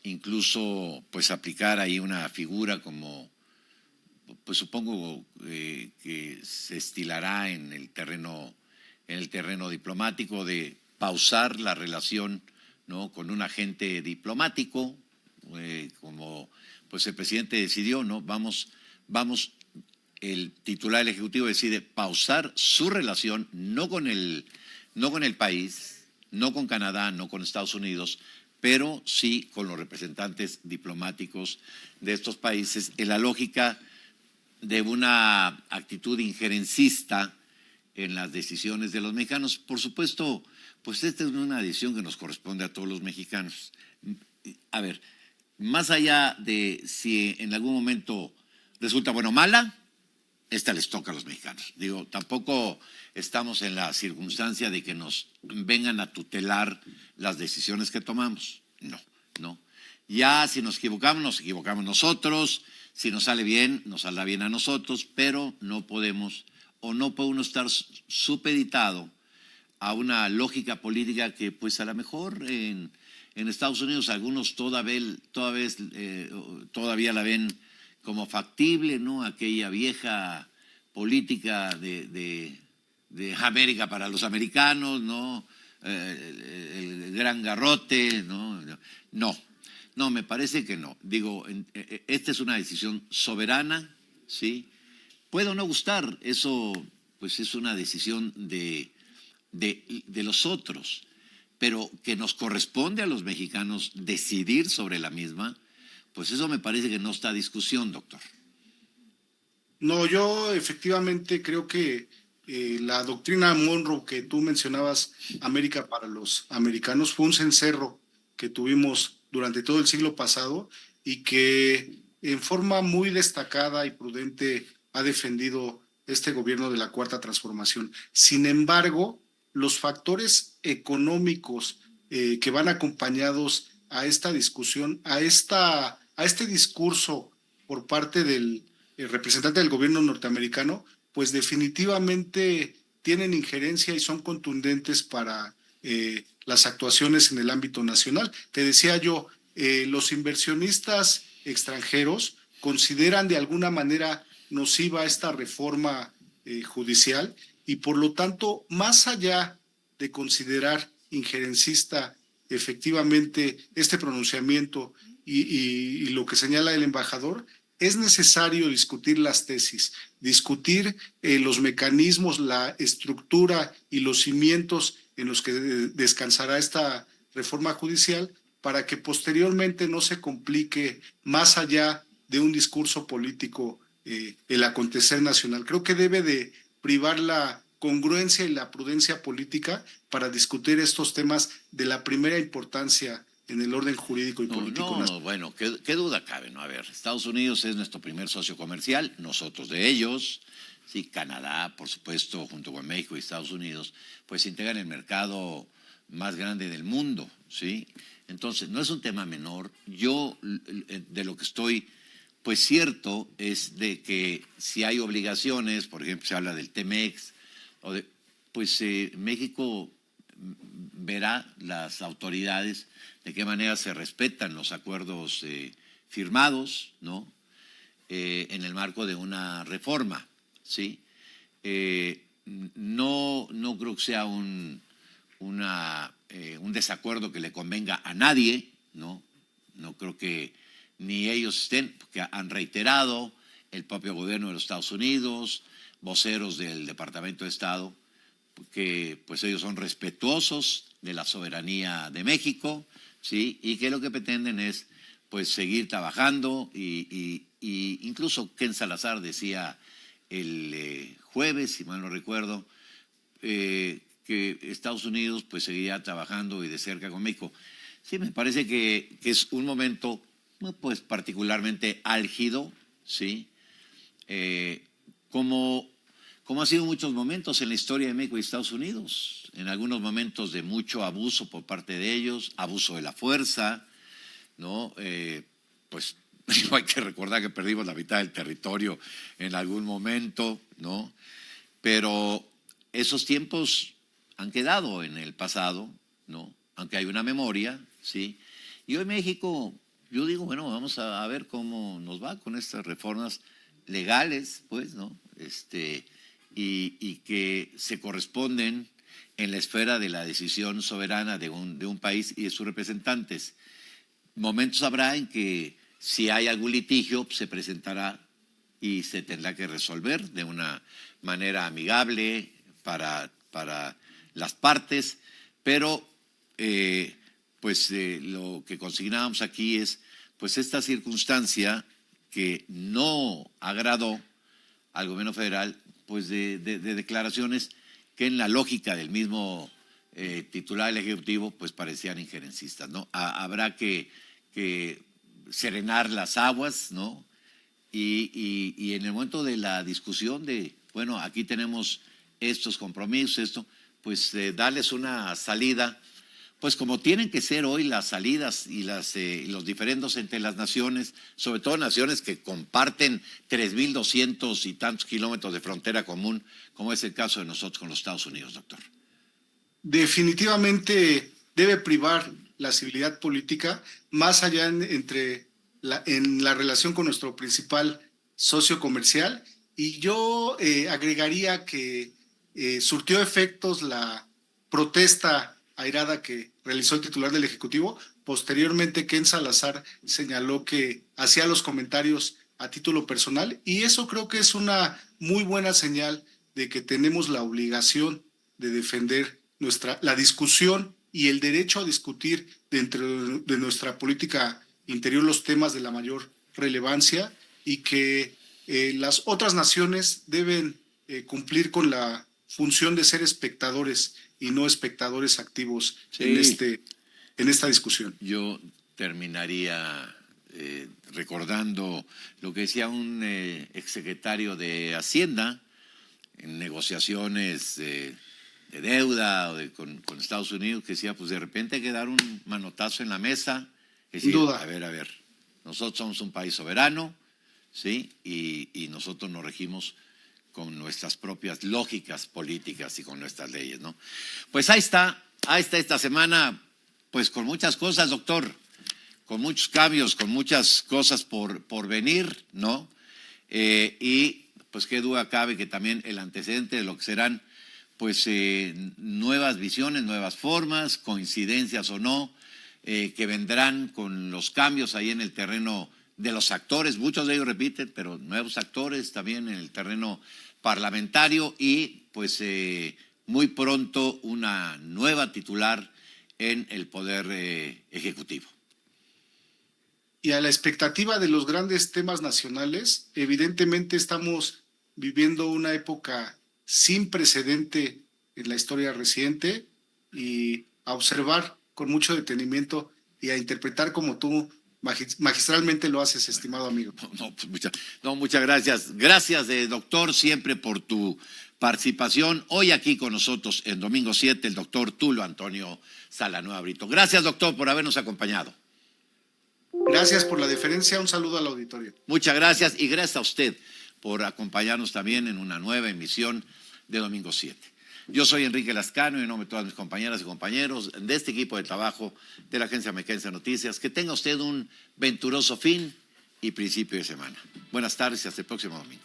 incluso pues aplicar ahí una figura como, pues supongo que se estilará en el terreno diplomático, de pausar la relación, ¿no?, con un agente diplomático, como pues el presidente decidió, ¿no? Vamos, el titular del Ejecutivo decide pausar su relación, no con el país, no con Canadá, no con Estados Unidos, pero sí con los representantes diplomáticos de estos países, en la lógica de una actitud injerencista en las decisiones de los mexicanos. Por supuesto, pues esta es una decisión que nos corresponde a todos los mexicanos. A ver, más allá de si en algún momento resulta buena o mala, esta les toca a los mexicanos. Digo, tampoco estamos en la circunstancia de que nos vengan a tutelar las decisiones que tomamos. No. Ya si nos equivocamos nosotros. Si nos sale bien, nos saldrá bien a nosotros, pero no podemos o no puede uno estar supeditado a una lógica política que pues a lo mejor en Estados Unidos algunos todavía la ven como factible, ¿no? Aquella vieja política de América para los americanos, ¿no? El gran garrote, ¿no? No, me parece que no. Digo, esta es una decisión soberana, ¿sí? Puede o no gustar, eso pues es una decisión de los otros, pero que nos corresponde a los mexicanos decidir sobre la misma, pues eso me parece que no está a discusión, doctor. No, yo efectivamente creo que la doctrina Monroe que tú mencionabas, América para los americanos, fue un cencerro que tuvimos durante todo el siglo pasado y que en forma muy destacada y prudente ha defendido este gobierno de la Cuarta Transformación. Sin embargo, los factores económicos que van acompañados a esta discusión, a este discurso por parte del representante del gobierno norteamericano, pues definitivamente tienen injerencia y son contundentes para las actuaciones en el ámbito nacional. Te decía yo, los inversionistas extranjeros consideran de alguna manera nociva esta reforma judicial y por lo tanto, más allá de considerar injerencista efectivamente este pronunciamiento y lo que señala el embajador, es necesario discutir las tesis, discutir los mecanismos, la estructura y los cimientos en los que descansará esta reforma judicial para que posteriormente no se complique más allá de un discurso político el acontecer nacional. Creo que debe de privar la congruencia y la prudencia política para discutir estos temas de la primera importancia en el orden jurídico y político nacional. Bueno, ¿qué duda cabe? No, a ver, Estados Unidos es nuestro primer socio comercial, nosotros de ellos, sí, Canadá, por supuesto, junto con México y Estados Unidos, pues integran el mercado más grande del mundo, ¿sí? Entonces, no es un tema menor. Yo, de lo que estoy, pues cierto, es de que si hay obligaciones, por ejemplo, se habla del TEMEX, pues México verá las autoridades de qué manera se respetan los acuerdos firmados, ¿no? En el marco de una reforma, ¿sí? No creo que sea un desacuerdo que le convenga a nadie, ¿no? No creo que ni ellos estén, porque han reiterado el propio gobierno de los Estados Unidos, voceros del Departamento de Estado, que pues ellos son respetuosos de la soberanía de México, ¿sí? Y que lo que pretenden es pues seguir trabajando y incluso Ken Salazar decía el jueves, si mal no recuerdo, que Estados Unidos pues seguiría trabajando y de cerca con México. Sí, me parece que es un momento pues particularmente álgido, ¿sí? Como ha sido muchos momentos en la historia de México y Estados Unidos, en algunos momentos de mucho abuso por parte de ellos, abuso de la fuerza, ¿no? Pues hay que recordar que perdimos la mitad del territorio en algún momento, ¿no? Pero esos tiempos han quedado en el pasado, ¿no? Aunque hay una memoria, ¿sí? Y hoy México, yo digo, bueno, vamos a ver cómo nos va con estas reformas legales, pues, ¿no? Y que se corresponden en la esfera de la decisión soberana de un país y de sus representantes. Momentos habrá en que si hay algún litigio se presentará y se tendrá que resolver de una manera amigable para las partes, pero lo que consignábamos aquí es pues esta circunstancia que no agradó al gobierno federal, pues de declaraciones que en la lógica del mismo titular del Ejecutivo pues parecían injerencistas, ¿no? Habrá que serenar las aguas, ¿no? Y en el momento de la discusión de, bueno, aquí tenemos estos compromisos, pues darles una salida, pues como tienen que ser hoy las salidas y los diferendos entre las naciones, sobre todo naciones que comparten 3.200 y tantos kilómetros de frontera común, como es el caso de nosotros con los Estados Unidos, doctor. Definitivamente debe privar la civilidad política más allá en la relación con nuestro principal socio comercial, y yo agregaría que surtió efectos la protesta airada que realizó el titular del Ejecutivo. Posteriormente, Ken Salazar señaló que hacía los comentarios a título personal, y eso creo que es una muy buena señal de que tenemos la obligación de defender la discusión y el derecho a discutir dentro de nuestra política interior los temas de la mayor relevancia, y que las otras naciones deben cumplir con la función de ser espectadores y no espectadores activos Sí. en esta discusión. Yo terminaría recordando lo que decía un exsecretario de Hacienda en negociaciones de deuda con Estados Unidos, que decía, pues de repente hay que dar un manotazo en la mesa. Es Sin decir, duda. a ver, nosotros somos un país soberano, ¿sí? Y nosotros nos regimos con nuestras propias lógicas políticas y con nuestras leyes, ¿no? Pues ahí está esta semana, pues con muchas cosas, doctor, con muchos cambios, con muchas cosas por venir, ¿no? Y pues qué duda cabe que también el antecedente de lo que serán, pues nuevas visiones, nuevas formas, coincidencias o no, que vendrán con los cambios ahí en el terreno de los actores, muchos de ellos repiten, pero nuevos actores también en el terreno parlamentario y pues muy pronto una nueva titular en el Poder Ejecutivo. Y a la expectativa de los grandes temas nacionales, evidentemente estamos viviendo una época sin precedente en la historia reciente y a observar con mucho detenimiento y a interpretar como tú magistralmente lo haces, estimado amigo. Muchas gracias. Gracias, doctor, siempre por tu participación. Hoy aquí con nosotros en Domingo 7, el doctor Tulio Antonio Salanueva Brito. Gracias, doctor, por habernos acompañado. Gracias por la deferencia. Un saludo al auditorio. Muchas gracias y gracias a usted por acompañarnos también en una nueva emisión de Domingo 7. Yo soy Enrique Lascano y en nombre de todas mis compañeras y compañeros de este equipo de trabajo de la Agencia Mequense de Noticias, que tenga usted un venturoso fin y principio de semana. Buenas tardes y hasta el próximo domingo.